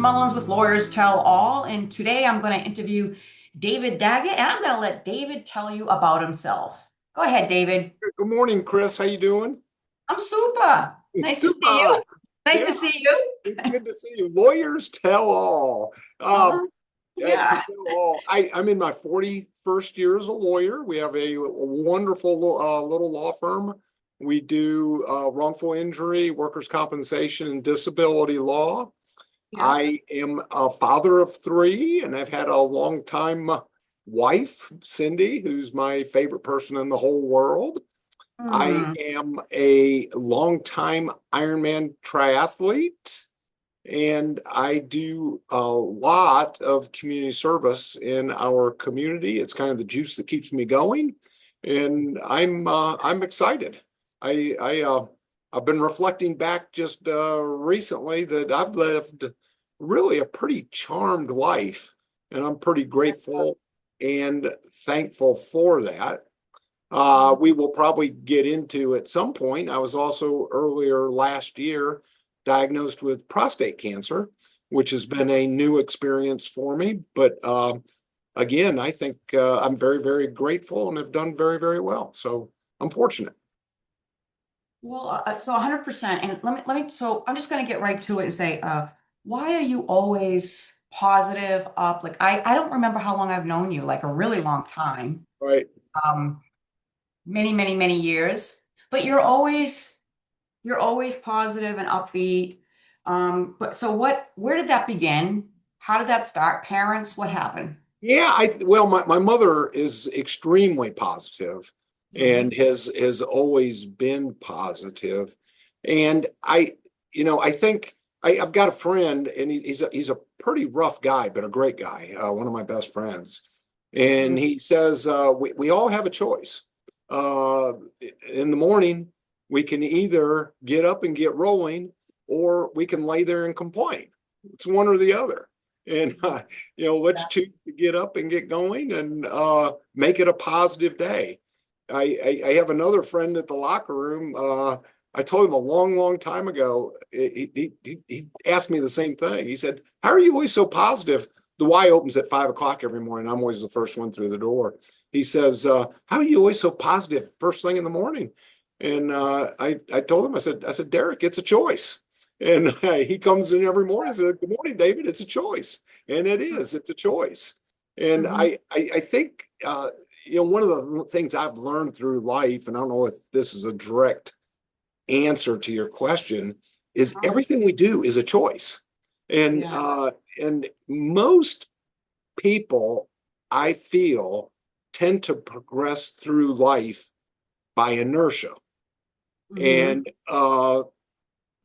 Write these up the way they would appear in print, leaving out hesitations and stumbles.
Mullins with Lawyers Tell All, and today I'm going to interview David Daggett, and I'm going to let David tell you about himself. Go ahead, David. Good morning, Chris. How you doing? I'm super. Nice to see Super. you. Nice Yeah, to see you. it's good to see you. Lawyers tell all. Uh-huh. To Yeah. tell all. I'm in my 41st year as a lawyer. We have a wonderful little law firm. We do wrongful injury, workers' compensation, and disability law. Yeah. I am a father of three, and I've had a long time wife, Cindy, who's my favorite person in the whole world. I Hmm. am a longtime Ironman triathlete, and I do a lot of community service in our community. It's kind of the juice that keeps me going, and I'm excited. I've been reflecting back just recently that I've lived really a pretty charmed life, and I'm pretty grateful and thankful for that. We will probably get into at some point. I was also earlier last year diagnosed with prostate cancer, which has been a new experience for me. But again, I think I'm very, very grateful and have done very, very well. So I'm fortunate. Well, so 100%. And so I'm just going to get right to it and say, why are you always positive, up? Like, I don't remember how long I've known you, like a really long time. Right. Um, Many, many, many years, but you're always positive and upbeat. But so where did that begin? How did that start? Parents, what happened? Yeah, well, my mother is extremely positive Mhm. and has always been positive. And I think I've got a friend, and he's a pretty rough guy, but a great guy, one of my best friends. And Mhm. he says we all have a choice. Uh, in the morning, we can either get up and get rolling, or we can lay there and complain. It's one or the other. And let's Yeah. choose to get up and get going and make it a positive day. I have another friend at the locker room. I told him a long, long time ago. He asked me the same thing. He said, "How are you always so positive?" The Y opens at 5 o'clock every morning. I'm always the first one through the door. He says, "How are you always so positive first thing in the morning?" And I told him, I said, "Derek, it's a choice." And he comes in every morning and says, "Good morning, David. It's a choice." And it is, it's a choice. And Mhm. I think, one of the things I've learned through life, and I don't know if this is a direct answer to your question, is Uh-huh. everything we do is a choice. And, Yeah. uh, and most people, I feel, tend to progress through life by inertia. Hmm. And, uh,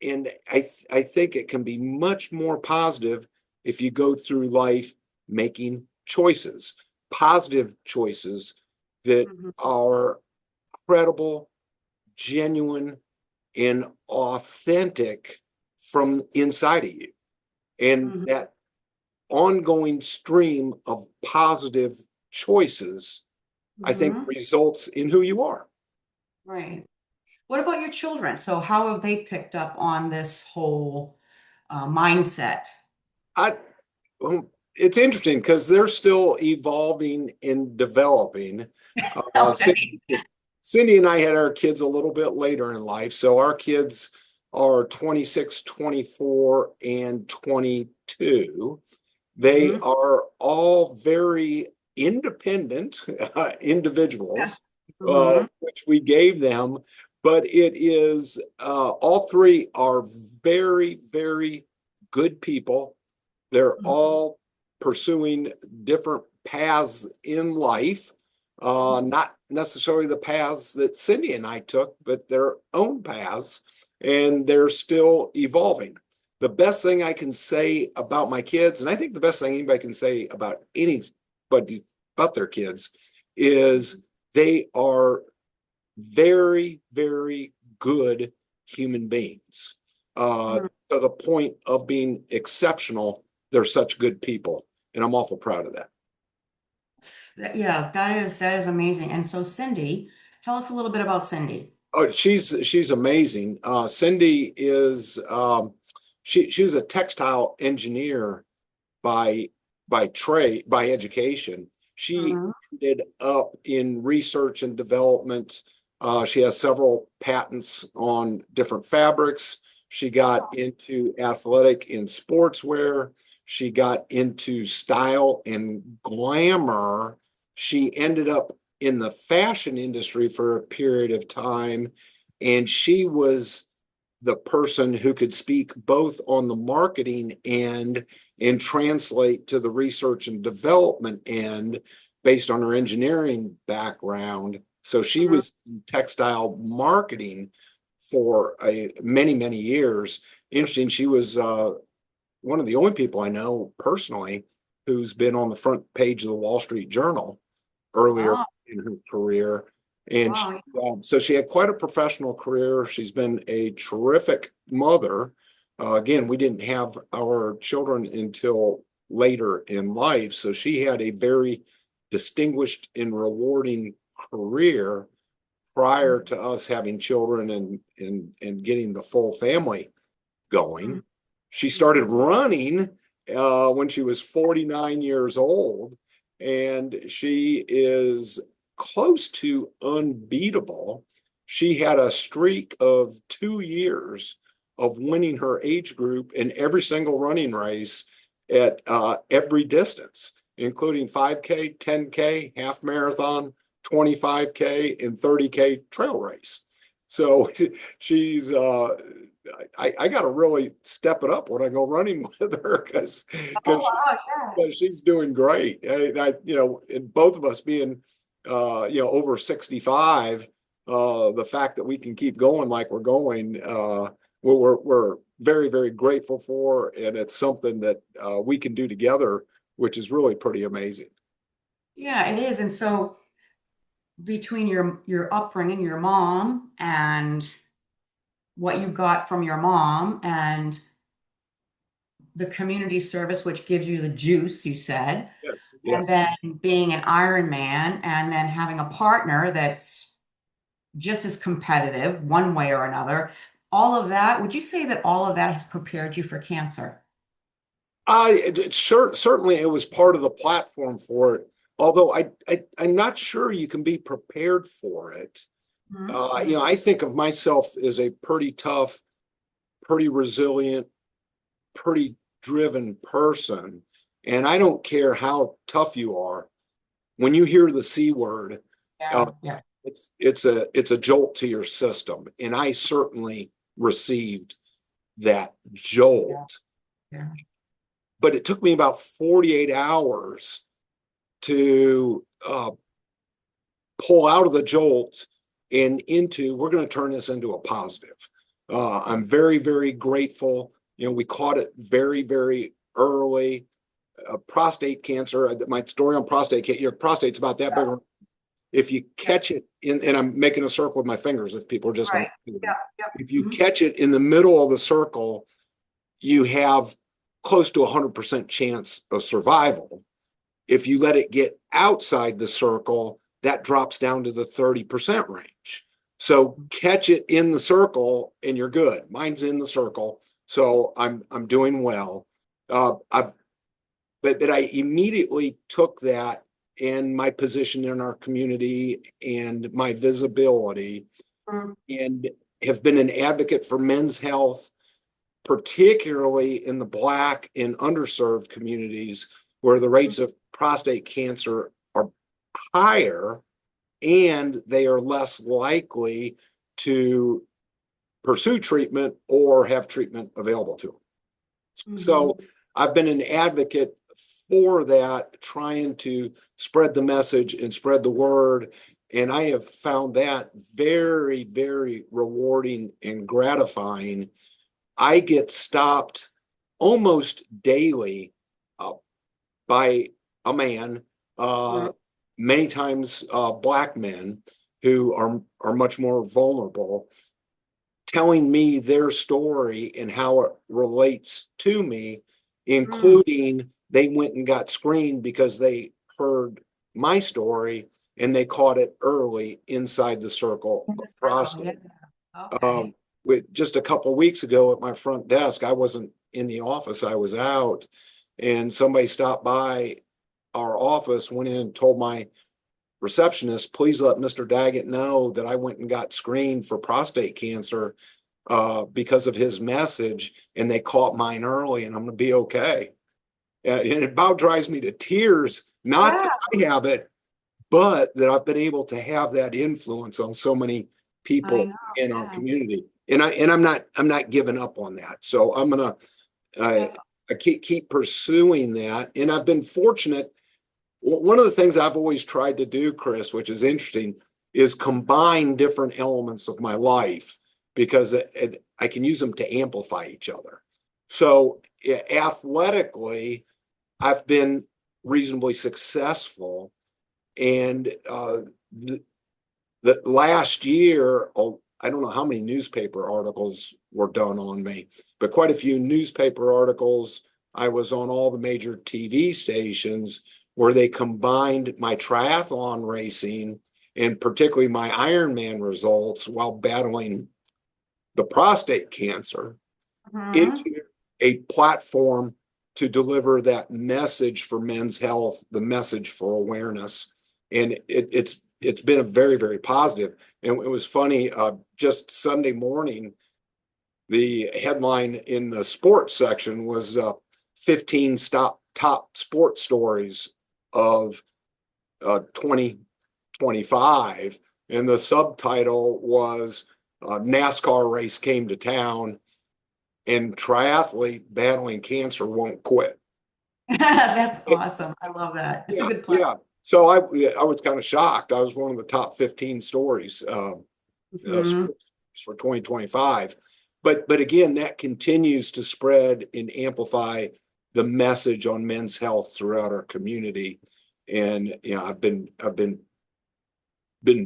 and I think it can be much more positive if you go through life making choices, positive choices that Hmm. are credible, genuine, and authentic from inside of you. And Hmm. that ongoing stream of positive choices, I think, Hmm. results in who you are. Right. What about your children? So how have they picked up on this whole mindset? I, well, it's interesting because they're still evolving and developing. Uh, Okay. Cindy, Cindy and I had our kids a little bit later in life. So our kids are 26, 24, and 22. They Hmm. are all very independent Yeah. individuals, Hmm. which we gave them. But it is, all three are very, very good people. They're all pursuing different paths in life, not necessarily the paths that Cindy and I took, but their own paths, and they're still evolving. The best thing I can say about my kids, and I think the best thing anybody can say about anybody but their kids, is they are very, very good human beings, Hmm. to the point of being exceptional. They're such good people, and I'm awful proud of that. Yeah, that is amazing. And so Cindy, tell us a little bit about Cindy. Oh, she's amazing. Cindy is she was a textile engineer by trade, by education. She Mhm. ended up in research and development. She has several patents on different fabrics. She got into athletic and sportswear. She got into style and glamour. She ended up in the fashion industry for a period of time, and she was the person who could speak both on the marketing end and translate to the research and development end based on her engineering background. So she Mhm. was in textile marketing for many years. Interesting, she was one of the only people I know personally who's been on the front page of the Wall Street Journal earlier Oh, in her career. And she, wow. so she had quite a professional career. She's been a terrific mother. Again, we didn't have our children until later in life. So she had a very distinguished and rewarding career prior to us having children and getting the full family Mhm. going. She started running when she was 49 years old, and she is close to unbeatable. She had a streak of 2 years of winning her age group in every single running race at every distance, including 5K, 10K, half marathon, 25K, and 30K trail race. So she's I got to really step it up when I go running with her because Oh, she, wow, yeah. she's doing great. And both of us being over 65, the fact that we can keep going like we're going, we're very grateful for, and it's something that we can do together, which is really pretty amazing. Yeah, it is. And so between your upbringing, your mom, and what you got from your mom, and the community service, which gives you the juice, you said, Yes, and yes. then being an Ironman, and then having a partner that's just as competitive one way or another. All of that, would you say that all of that has prepared you for cancer? Certainly it was part of the platform for it. Although I'm not sure you can be prepared for it. Mhm. I think of myself as a pretty tough, pretty resilient, pretty driven person. And I don't care how tough you are. When you hear the C word, uh, Yeah, yeah, it's a jolt to your system. And I certainly received that yeah, jolt. yeah. But it took me about 48 hours to pull out of the jolt and into, we're going to turn this into a positive. I'm very grateful. We caught it very early. Prostate cancer, my story on prostate cancer, your prostate's about that big. If you Yeah, catch it in, and I'm making a circle with my fingers if people just don't right. see Yeah, that. yeah. If you Mhm. catch it in the middle of the circle, you have close to 100% chance of survival. If you let it get outside the circle, that drops down to the 30% range. So catch it in the circle and you're good. Mine's in the circle. So I'm doing well. I've but I immediately took that and my position in our community and my visibility Mhm. and have been an advocate for men's health, particularly in the Black and underserved communities where the rates of prostate cancer are higher and they are less likely to pursue treatment or have treatment available to them. Mhm. So I've been an advocate for that, trying to spread the message and spread the word. And I have found that very rewarding and gratifying. I get stopped almost daily uh, by a man, Mhm. many times Black men who are much more vulnerable, telling me their story and how it relates to me, Mhm. including they went and got screened because they heard my story and they caught it early inside the circle In of the circle, yeah. prostate. Um, Okay. with just a couple of weeks ago at my front desk, I wasn't in the office. I was out, and somebody stopped by our office, went in and told my receptionist, please let Mr. Daggett know that I went and got screened for prostate cancer because of his message, and they caught mine early, and I'm going to be okay. And it about drives me to tears, not that I have it, but that I've been able to have that influence on so many I people know. in our Yeah. community. And I'm not giving up on that. So I That's keep pursuing that. And I've been fortunate. One of the things I've always tried to do, Chris, which is interesting, is combine different elements of my life because I can use them to amplify each other. So athletically, I've been reasonably successful. And the last year, I don't know how many newspaper articles were done on me, but quite a few newspaper articles. I was on all the major TV stations where they combined my triathlon racing and particularly my Ironman results while battling the prostate cancer Mhm. into a platform to deliver that message for men's health, the message for awareness. And it's been a very, very positive. And it was funny, just Sunday morning, the headline in the sports section was 15 top sports stories of 2025. And the subtitle was NASCAR race came to town and triathlete battling cancer won't quit. That's awesome. I love that. It's a Yeah, good plan. yeah. So I was kind of shocked. I was one of the top 15 stories Mhm. for 2025. But again, that continues to spread and amplify the message on men's health throughout our community. And I've been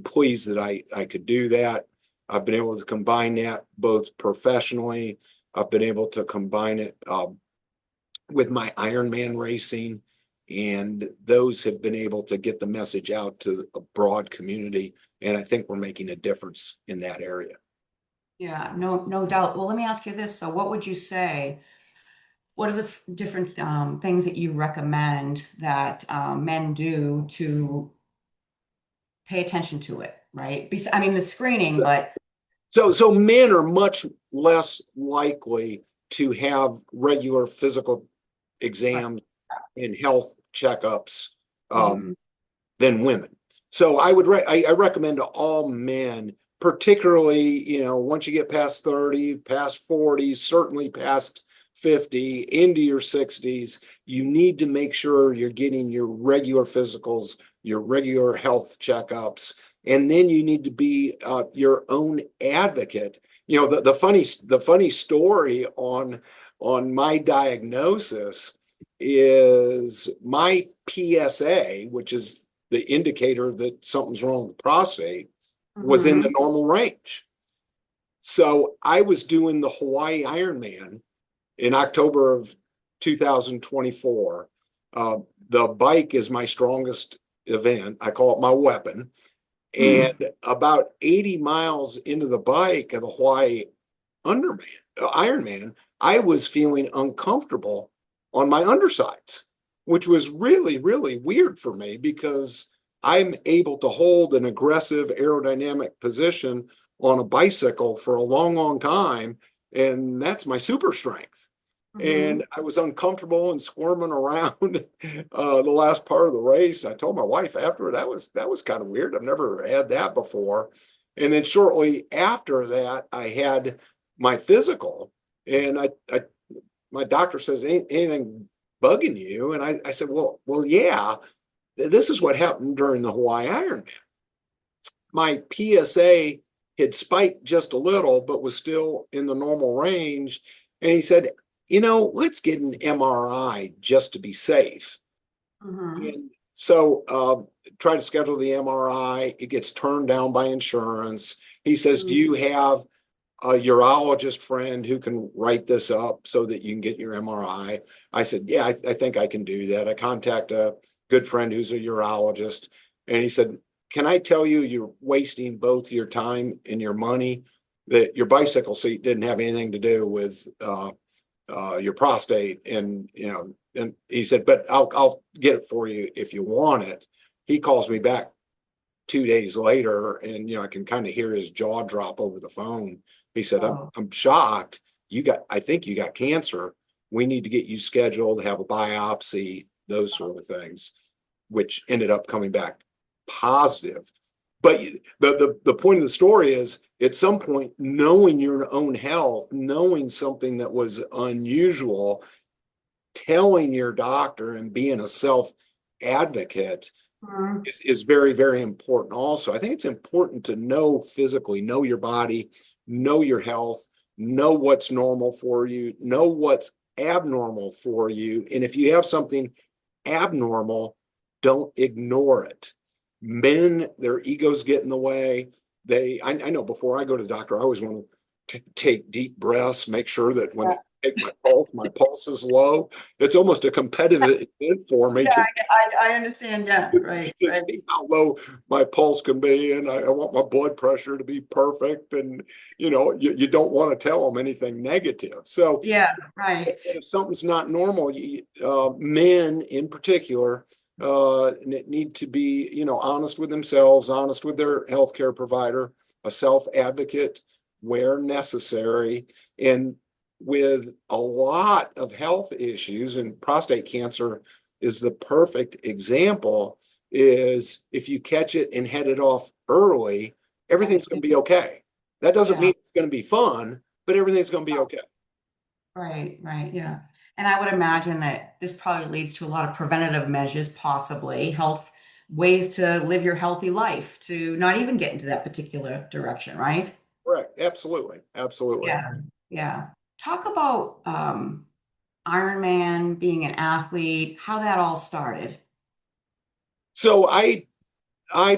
pleased that I could do that. I've been able to combine that both professionally. I've been able to combine it with my Ironman racing, and those have been able to get the message out to a broad community. And I think we're making a difference in that area. Yeah, no doubt. Well, let me ask you this. So what would you say? What are the different things that you recommend that men do to pay attention to it, right? I mean, the screening, but So men are much less likely to have regular physical right. exams and health checkups um, Mhm. than women. So I recommend to all men, particularly, once you get past 30, past 40, certainly past 50, into your 60s, you need to make sure you're getting your regular physicals, your regular health checkups, and then you need to be your own advocate. The funny story on my diagnosis is my PSA, which is the indicator that something's wrong with the prostate, was in the Mhm. normal range. So I was doing the Hawaii Ironman in October of 2024. The bike is my strongest event. I call it my weapon. And about 80 miles into the bike of the Hawaii Ironman, I was feeling uncomfortable on my undersides, which was really, really weird for me because I'm able to hold an aggressive aerodynamic position on a bicycle for a long, long time. And that's my super strength. And Mhm. I was uncomfortable and squirming around the last part of the race. I told my wife after that was kind of weird. I've never had that before. And then shortly after that, I had my physical, and my doctor says, anything bugging you? And I said, well, yeah, this is what happened during the Hawaii Ironman. My PSA had spiked just a little, but was still in the normal range. And he said, let's get an MRI just to be safe. Mhm. And so try to schedule the MRI. It gets turned down by insurance. He says, do Mhm. you have a urologist friend who can write this up so that you can get your MRI? I said, yeah, I think I can do that. I contact a good friend who's a urologist. And he said, can I tell you, you're wasting both your time and your money, that your bicycle seat didn't have anything to do with your prostate. And, and he said, but I'll get it for you if you want it. He calls me back 2 days later, and, I can kind of hear his jaw drop over the phone. He said, Oh, I'm shocked. I think you got cancer. We need to get you scheduled, have a biopsy, those sort of things, which ended up coming back positive. But the point of the story is, at some point, knowing your own health, knowing something that was unusual, telling your doctor and being a self advocate mhm. is very, very important. Also, I think it's important to know physically, know your body, know your health, know what's normal for you, know what's abnormal for you. And if you have something abnormal, don't ignore it. Men, their egos get in the way. I know before I go to the doctor, I always want to take deep breaths, make sure that when Yeah. they take my pulse is low. It's almost a competitive event for me, Yeah, I understand. Yeah, right, to right. see how low my pulse can be. And I want my blood pressure to be perfect. And, you don't want to tell them anything negative. So Yeah, right. if something's not normal, men in particular, need to be, honest with themselves, honest with their healthcare provider, a self-advocate where necessary. And with a lot of health issues, and prostate cancer is the perfect example, is if you catch it and head it off early, everything's going to be okay. That doesn't Yeah, mean it's going to be fun, but everything's going to be okay. right, right. Yeah. And I would imagine that this probably leads to a lot of preventative measures, possibly health ways to live your healthy life to not even get into that particular direction, right? Correct. Absolutely. Absolutely. Yeah. Yeah. Talk about Ironman, being an athlete, how that all started. So I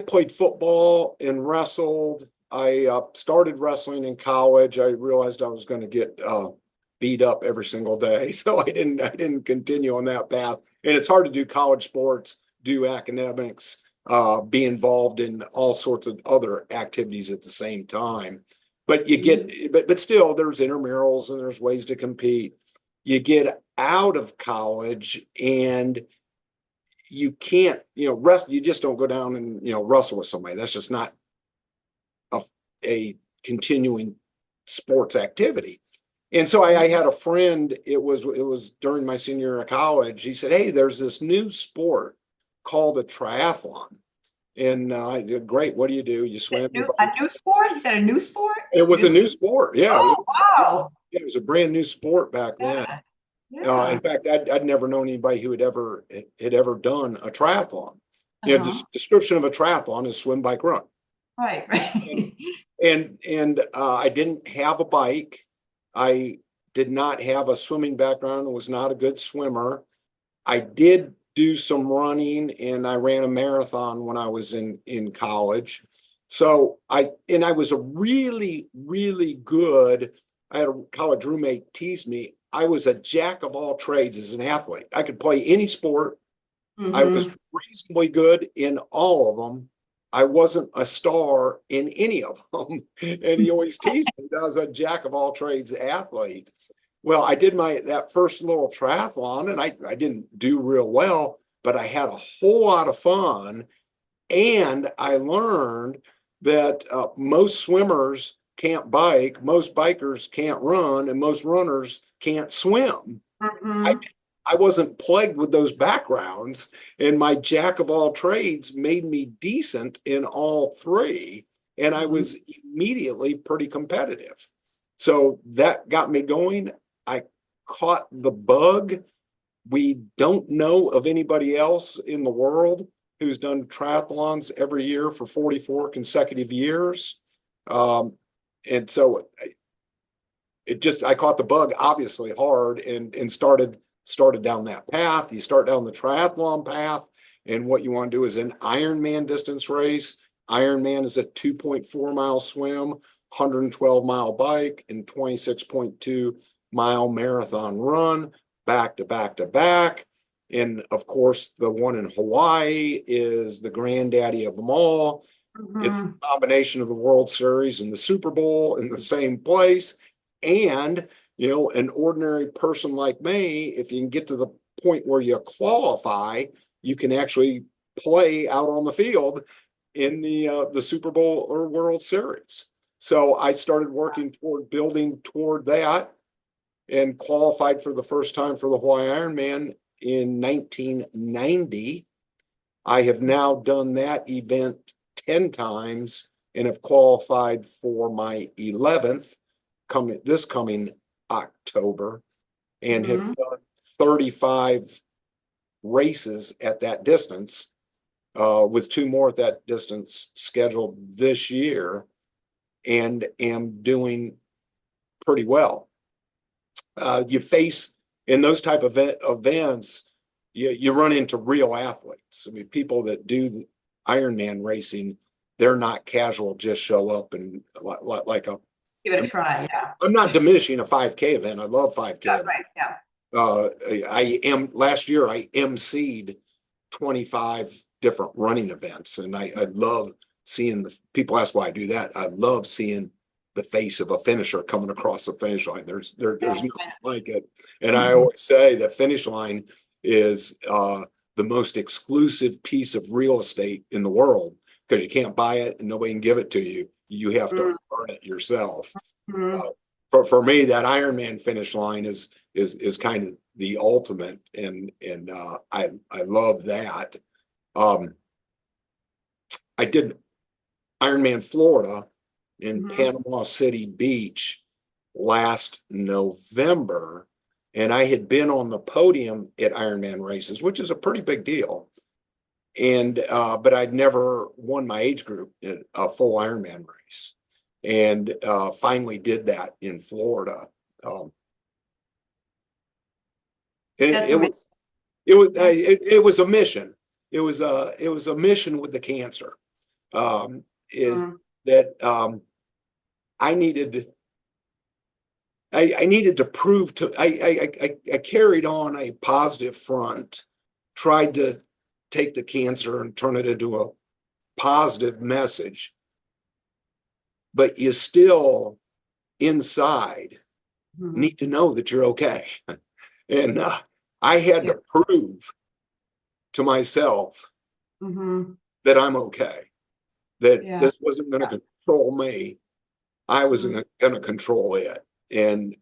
played football and wrestled. I started wrestling in college. I realized I was going to get beat up every single day, so I didn't continue on that path. And it's hard to do college sports, do academics, be involved in all sorts of other activities at the same time. But but still, there's intramurals and there's ways to compete. You get out of college and you can't, you just don't go down and, wrestle with somebody. That's just not a, a continuing sports activity. And so I had a friend, it was during my senior year of college. He said, hey, there's this new sport called a triathlon. And I did, great. What do? You swim, you A bike. new sport? You said a new sport? It was a new sport. Yeah. Oh, wow. It was a brand new sport back then. Yeah. In Yeah. fact, I'd never known anybody who had ever done a triathlon. Uh-huh. Description of a triathlon is swim, bike, run. Right, And right. I didn't have a bike. I did not have a swimming background. Was not a good swimmer. I did do some running, and I ran a marathon when I was in college. So I was a really, really good. I had a college roommate tease me. I was a jack of all trades as an athlete. I could play any sport. I was Hmm. reasonably good in all of them. I wasn't a star in any of them. And he always teased me that I was a jack of all trades athlete. Well, I did that first little triathlon, and I didn't do real well, but I had a whole lot of fun. And I learned that most swimmers can't bike, most bikers can't run, and most runners can't swim. I Hmm. I wasn't plagued with those backgrounds, and my jack of all trades made me decent in all three, and I was immediately pretty competitive. So that got me going. I caught the bug. We don't know of anybody else in the world who's done triathlons every year for 44 consecutive years. Um, and so I caught the bug obviously hard and started down that path. You start down the triathlon path, and what you want to do is an Ironman distance race. Ironman is a 2.4 mile swim, 112-mile bike, and 26.2 mile marathon run, back to back to back. And of course, the one in Hawaii is the granddaddy of them all. It's Hmm. a combination of the World Series and the Super Bowl in the same place. And an ordinary person like me, if you can get to the point where you qualify, you can actually play out on the field in the Super Bowl or World Series. So I started working toward building toward that and qualified for the first time for the Hawaii Ironman in 1990. I have now done that event 10 times and have qualified for my 11th this coming October, and have done 35 races at that distance, with 2 more at that distance scheduled this year, and am doing pretty well. You face in those type of events, you run into real athletes. I mean, people that do the Ironman racing, they're not casual, just show up and like a. Give it a try. Yeah. I'm not diminishing a 5K event. I love 5K. Yeah, right. Yeah. Last year I emceed 25 different running events, and I love seeing the people ask why I do that. I love seeing the face of a finisher coming across the finish line. There's nothing like it. And I always say the finish line is the most exclusive piece of real estate in the world, because you can't buy it and nobody can give it to you. You have to earn it yourself. For me, that Ironman finish line is kind of the ultimate, and I love that. I did Ironman Florida in Panama City Beach last November, and I had been on the podium at Ironman races, which is a pretty big deal. And but I'd never won my age group in a full Ironman race, and finally did that in Florida. It was a mission. It was a mission with the cancer. I needed to prove to. I carried on a positive front, tried to take the cancer and turn it into a positive message, but you still inside need to know that you're okay. And I had to prove to myself that I'm okay, that this wasn't going to control me. I was going to control it. And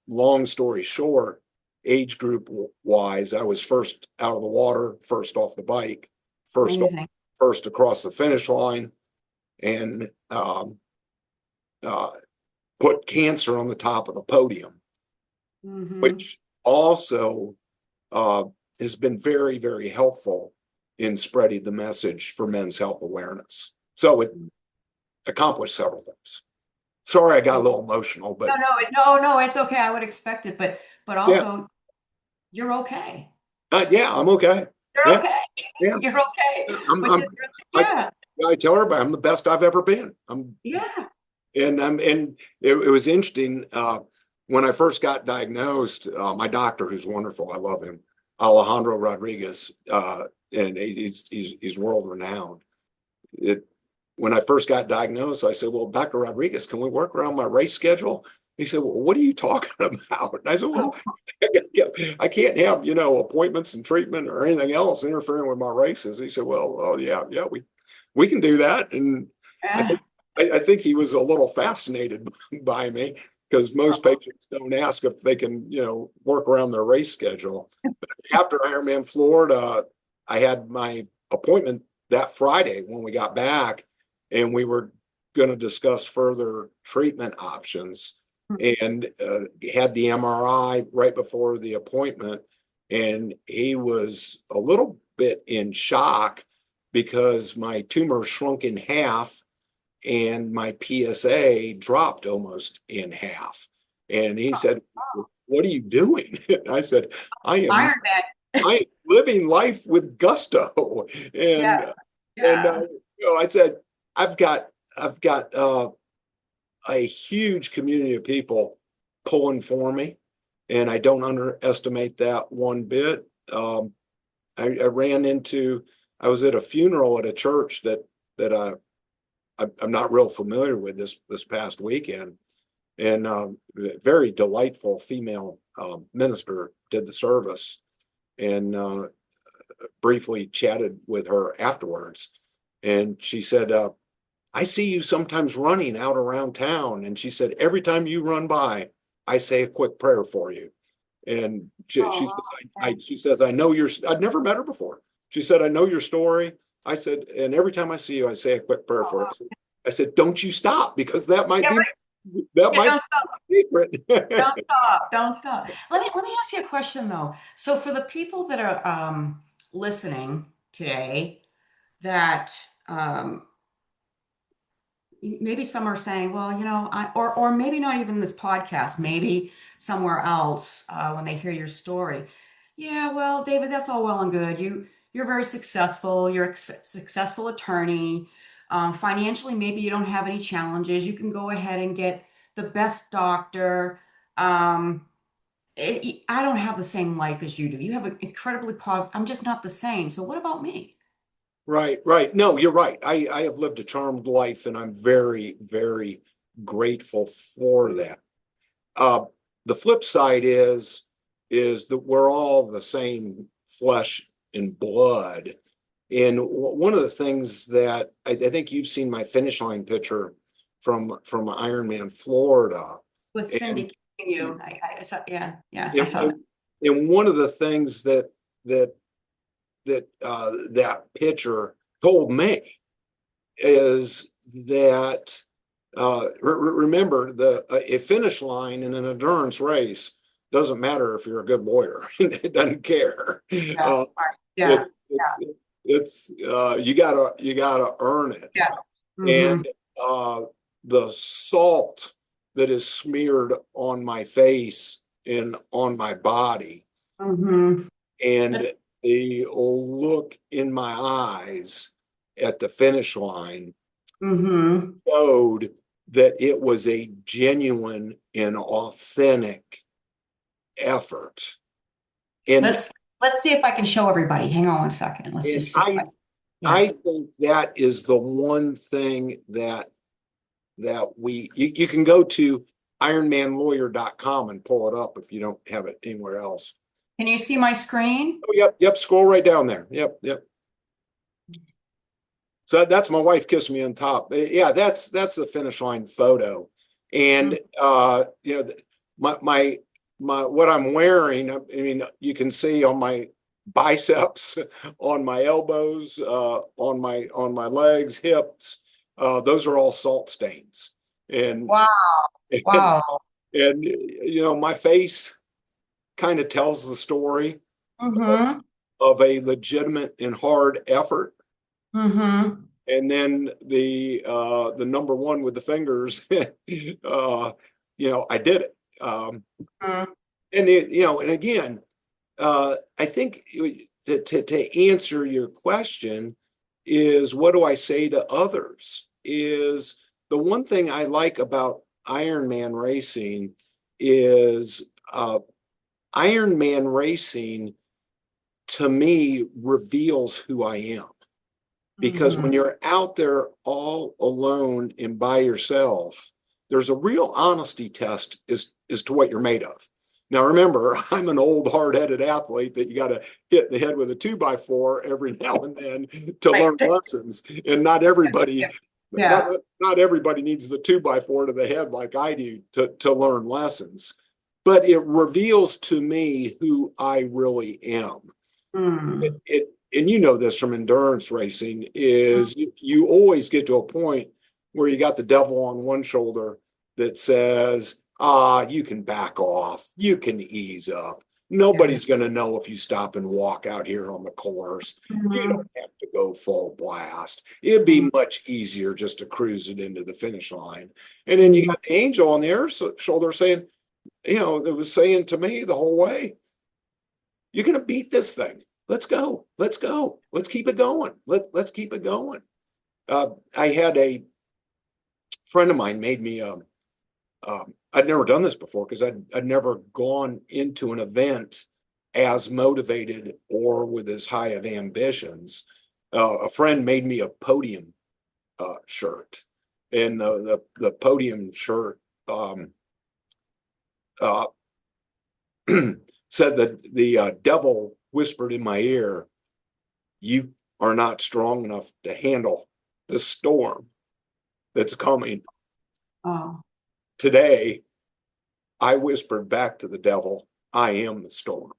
long story short, age group wise, I was first out of the water, first off the bike, first across the finish line, and put cancer on the top of the podium, which also has been very, very helpful in spreading the message for men's health awareness. So it accomplished several things. Sorry, I got a little emotional, but no, it's okay. I would expect it, but also you're okay. Yeah, I'm okay. You're okay. Yeah. You're okay. I tell everybody I'm the best I've ever been. And it was interesting when I first got diagnosed. My doctor, who's wonderful, I love him, Alejandro Rodriguez, and he's world renowned. When I first got diagnosed, I said, "Well, Dr. Rodriguez, can we work around my race schedule?" He said, "Well, what are you talking about?" And I said, "Well, I can't have, appointments and treatment or anything else interfering with my races." He said, "Well, yeah, we can do that." And I think he was a little fascinated by me, because most patients don't ask if they can, work around their race schedule. But after Ironman Florida, I had my appointment that Friday when we got back, and we were going to discuss further treatment options, and had the MRI right before the appointment. And he was a little bit in shock because my tumor shrunk in half and my PSA dropped almost in half. And he said, "What are you doing?" And I said, I am living life with gusto. And I said, I've got a huge community of people pulling for me, and I don't underestimate that one bit. I was at a funeral at a church that I'm not real familiar with this past weekend, and very delightful female minister did the service, and briefly chatted with her afterwards. And she said, I see you sometimes running out around town. And she said, every time you run by, I say a quick prayer for you. And she says, I know I'd never met her before. She said, I know your story. I said, and every time I see you, I say a quick prayer for you. I said, don't you stop, because that might be, that might be secret. Don't stop. Don't stop. Let me ask you a question though. So for the people that are listening today, that maybe some are saying, well, or maybe not even this podcast, maybe somewhere else when they hear your story. Yeah, well, David, that's all well and good. You're very successful. You're a successful attorney. Financially, maybe you don't have any challenges. You can go ahead and get the best doctor. I don't have the same life as you do. You have an incredibly positive. I'm just not the same. So what about me? Right, right. No, you're right. I have lived a charmed life, and I'm very, very grateful for that. The flip side is that we're all the same flesh and blood. And one of the things that I think you've seen my finish line picture from Ironman Florida. With And Cindy, you, I saw, yeah, I and, saw that. and one of the things that picture told me is that remember, a finish line in an endurance race doesn't matter if you're a good lawyer. It doesn't care. Yeah, Uh, right. Yeah, it, it, it's you gotta earn it. yeah. Mm-hmm. And the salt that is smeared on my face and on my body, Mm-hmm. and the look in my eyes at the finish line Mm-hmm. showed that it was a genuine and authentic effort. And Let's see if I can show everybody. Hang on one second. Let's and just see. I Yeah. think that is the one thing that you can go to ironmanlawyer.com and pull it up if you don't have it anywhere else. Can you see my screen? Oh, yep, scroll right down there. Yep. So that's my wife kissing me on top. Yeah, that's the finish line photo. And my what I'm wearing, I mean, you can see on my biceps, on my elbows, on my legs, hips, those are all salt stains. And Wow. and, Wow. and my face kind of tells the story Mm-hmm. of a legitimate and hard effort. Mm-hmm. And then the number one with the fingers, I did it. Mm-hmm. And again, I think to answer your question is, what do I say to others? Is the one thing I like about Ironman racing is Ironman racing to me reveals who I am. Because when you're out there all alone and by yourself, there's a real honesty test as to what you're made of. Now, remember, I'm an old, hard-headed athlete that you got to hit the head with a 2x4 every now and then to learn lessons. And not everybody, not everybody needs the 2x4 to the head like I do to learn lessons. But it reveals to me who I really am. And you know this from endurance racing, is you always get to a point where you got the devil on one shoulder that says, you can back off, you can ease up. Nobody's going to know if you stop and walk out here on the course. You don't have to go full blast. It'd be much easier just to cruise it into the finish line. And then you got the angel on the other shoulder saying, that was saying to me the whole way, you're going to beat this thing. Let's go. Let's keep it going. Let's keep it going. I had a friend of mine made me, I'd never done this before because I'd never gone into an event as motivated or with as high of ambitions. A friend made me a podium shirt, and the podium shirt uh, said that the devil whispered in my ear, "You are not strong enough to handle the storm that's coming." Oh, Today, I whispered back to the devil, "I am the storm."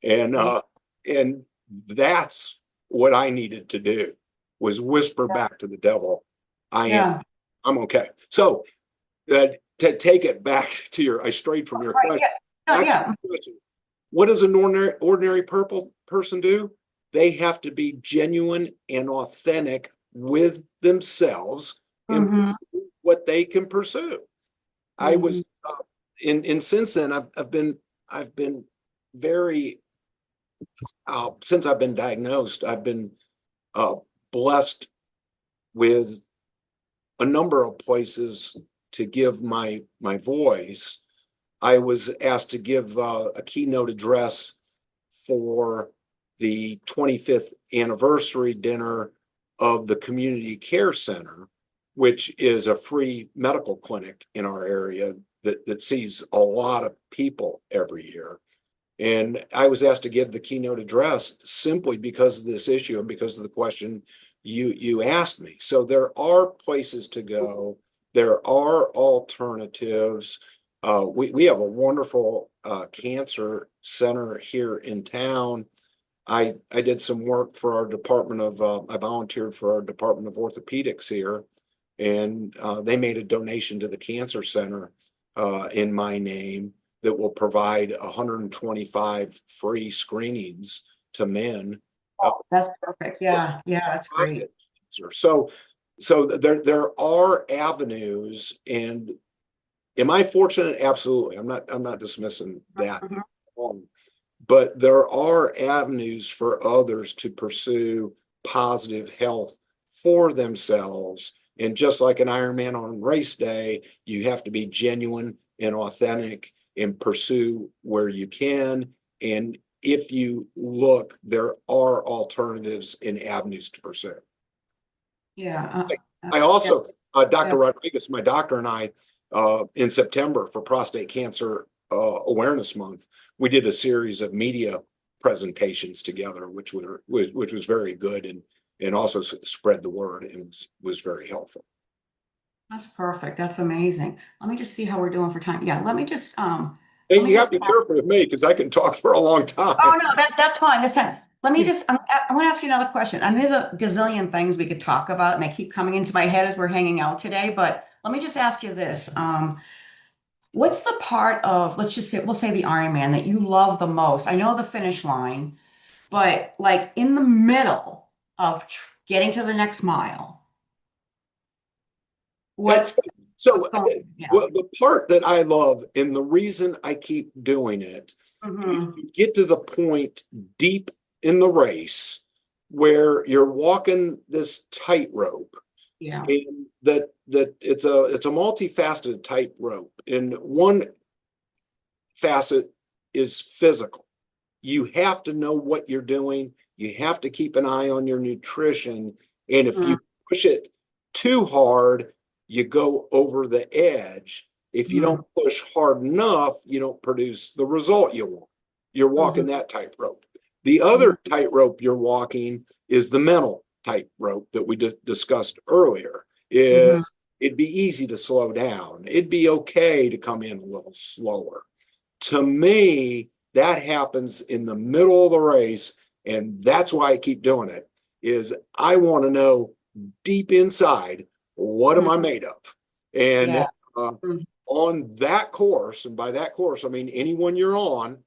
And yeah, and that's what I needed to do, was whisper back to the devil, yeah, I'm okay. So to take it back to I strayed from your right, question. yeah, no, Back to yeah, your question. What does an ordinary purple person do? They have to be genuine and authentic with themselves and mm-hmm, what they can pursue. I mm-hmm, was in since then I've been very since I've been diagnosed, I've been uh, blessed with a number of places to give my voice. I was asked to give a keynote address for the 25th anniversary dinner of the Community Care Center, which is a free medical clinic in our area that sees a lot of people every year. And I was asked to give the keynote address simply because of this issue and because of the question you asked me. So there are places to go. There are alternatives. We have a wonderful cancer center here in town. I did some work for our department of, I volunteered for our department of orthopedics here, and they made a donation to the cancer center in my name that will provide 125 free screenings to men. oh, that's perfect, yeah, yeah, that's great. Prostate cancer. So there are avenues, and am I fortunate? Absolutely. I'm not dismissing that. Mhm. But there are avenues for others to pursue positive health for themselves. And just like an Ironman on race day, you have to be genuine and authentic and pursue where you can. And if you look, there are alternatives and avenues to pursue. Yeah, I yeah, also, yeah, Dr. Rodriguez, my doctor, and I, in September for Prostate Cancer Awareness Month, we did a series of media presentations together, which was very good and also spread the word and was very helpful. that's perfect, that's amazing. Let me just see how we're doing for time. Yeah, let And me you have just to be careful with me because I can talk for a long time. oh, no, that's fine. That's fine. Let me just, I want to ask you another question. And there's a gazillion things we could talk about, and they keep coming into my head as we're hanging out today. But let me just ask you this. What's the part of, let's just say, we'll say the Ironman that you love the most? I know the finish line, but like in the middle of getting to the next mile, That's what's so. what's going, yeah. Well, the part that I love and the reason I keep doing it, Hmm. you get to the point deep in the race where you're walking this tightrope, Yeah. and that it's a multifaceted tightrope. And one facet is physical. You have to know what you're doing. You have to keep an eye on your nutrition. And if you push it too hard, you go over the edge. If you Hmm. don't push hard enough, you don't produce the result you want. You're walking Hmm. that tightrope. The Hmm. other tightrope you're walking is the mental tightrope that we discussed earlier. Hmm. Is it'd be easy to slow down. It'd be okay to come in a little slower. To me, that happens in the middle of the race, and that's why I keep doing it. Is I want to know deep inside, what am I Hmm. made of? And Yeah. uh, on that course, and by that course I mean anyone you're on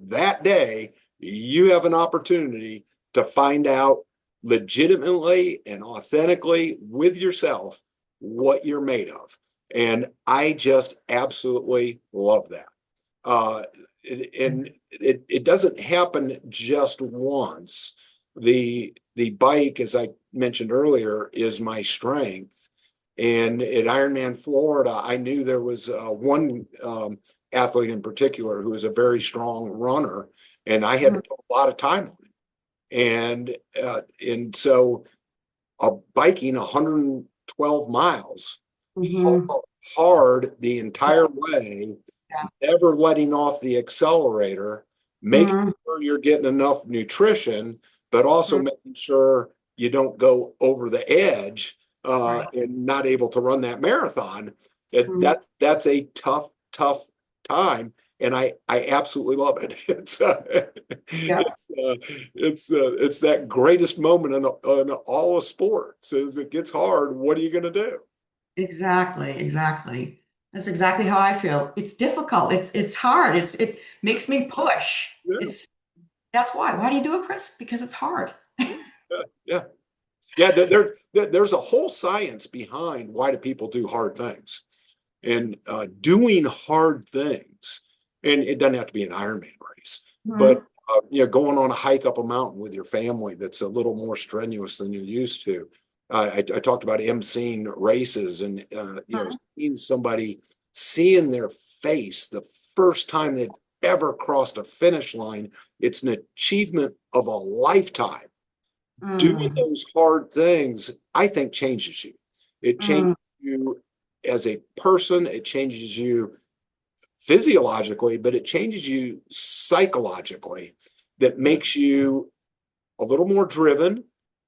that day, you have an opportunity to find out legitimately and authentically with yourself what you're made of. And I just absolutely love that. Uh, and it doesn't happen just once. The bike, as I mentioned earlier, is my strength. And at Ironman Florida, I knew there was one athlete in particular who was a very strong runner, and I had to put a lot of time on it. And so biking 112 miles Hmm. hard the entire way Yeah. never letting off the accelerator, making Mhm. sure you're getting enough nutrition, but also Mhm. making sure you don't go over the edge Right. and not able to run that marathon. Mhm. That's a tough time, and I absolutely love it. Yeah. It's that greatest moment in all of sports. As it gets hard, what are you going to do? Exactly, exactly. That's exactly how I feel. It's difficult. It's hard. It makes me push. Yeah, It's That's why. Why do you do it, Chris? Because it's hard. yeah, yeah. Yeah, there's a whole science behind why do people do hard things. And doing hard things, and it doesn't have to be an Ironman race, but Mhm. going on a hike up a mountain with your family that's a little more strenuous than you're used to. I talked about emceeing races, and Mhm. seeing their face the first time they've ever crossed a finish line. It's an achievement of a lifetime. Doing Mhm. those hard things, I think, changes you. It changes Mhm. you as a person, it changes you physiologically, but it changes you psychologically, that makes you a little more driven,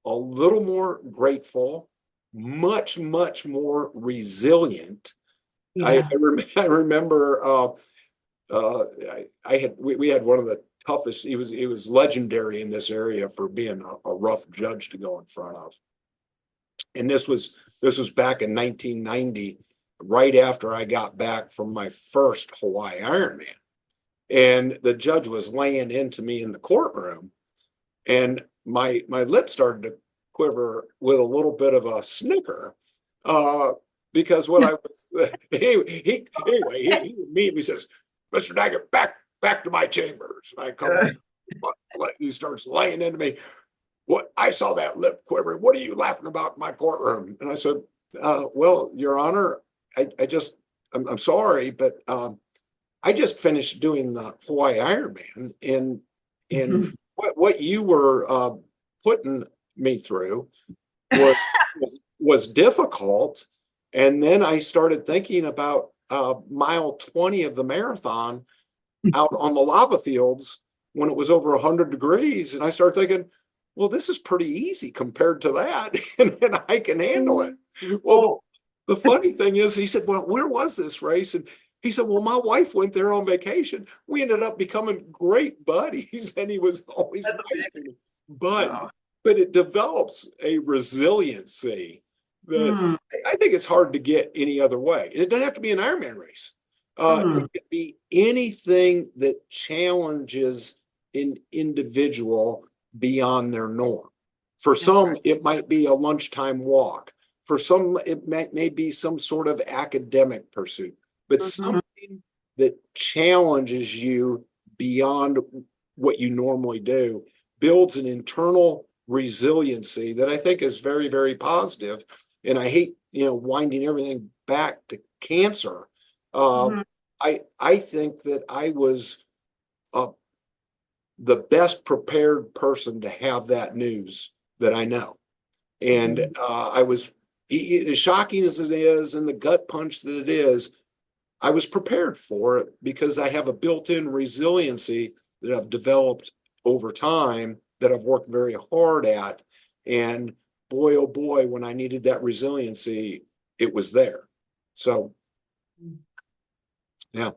a little more grateful, much more resilient. Yeah. I remember I had we had one of the toughest. He was legendary in this area for being a rough judge to go in front of. And this was back in 1990, right after I got back from my first Hawaii Ironman. And the judge was laying into me in the courtroom, and my lips started to quiver with a little bit of a snicker, uh, because what I was he anyway he immediately says, "Mr. Daggett, back to my chambers." And I come, he starts laying into me. What, I saw that lip quivering. What are you laughing about in my courtroom? And I said, well, Your Honor, I'm sorry, but I just finished doing the Hawaii Ironman, and Mhm. what you were putting me through was, was difficult. And then I started thinking about mile 20 of the marathon out on the lava fields when it was over 100 degrees. And I started thinking, well, this is pretty easy compared to that. And I can handle it. Well, Oh, the funny thing is, he said, well, where was this race? And he said, well, my wife went there on vacation. We ended up becoming great buddies, and he was always that's nice to amazing. me. But Oh. but it develops a resiliency that Mm. I think it's hard to get any other way. And it doesn't have to be an Ironman race. Mm. It could be anything that challenges an individual beyond their norm. For That's some, right. it might be a lunchtime walk. For some, it may be some sort of academic pursuit, but Mhm. something that challenges you beyond what you normally do builds an internal resiliency that I think is very positive. And I hate, winding everything back to cancer. Uh, Mhm. I think that I was uh, the best prepared person to have that news that I know. And Mhm. I was, as shocking as it is, and the gut punch that it is, I was prepared for it because I have a built-in resiliency that I've developed over time, that I've worked very hard at. And boy, oh boy, when I needed that resiliency, it was there. So, yeah,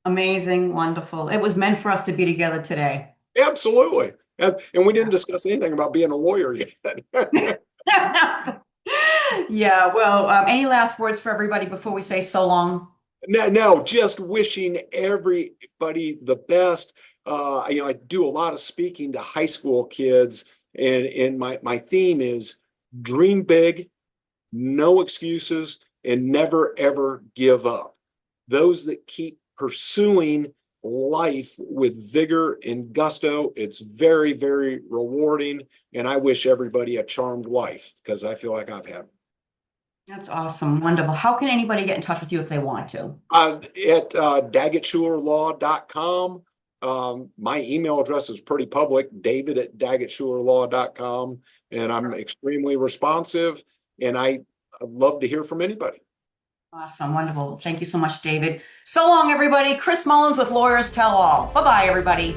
Amazing, wonderful. It was meant for us to be together today. absolutely. And we didn't discuss anything about being a lawyer yet. Yeah, well, any last words for everybody before we say so long? No, just wishing everybody the best. I do a lot of speaking to high school kids, and my theme is dream big, no excuses, and never ever give up. Those that keep pursuing life with vigor and gusto, it's very rewarding. And I wish everybody a charmed life, because I feel like I've had one. That's awesome, wonderful. How can anybody get in touch with you if they want to? At daggettschulerlaw.com. My email address is pretty public, david@daggettschulerlaw.com. And I'm extremely responsive, and I love to hear from anybody. Awesome. Wonderful. Thank you so much, David. So long, everybody. Chris Mullins with Lawyers Tell All. Bye-bye, everybody.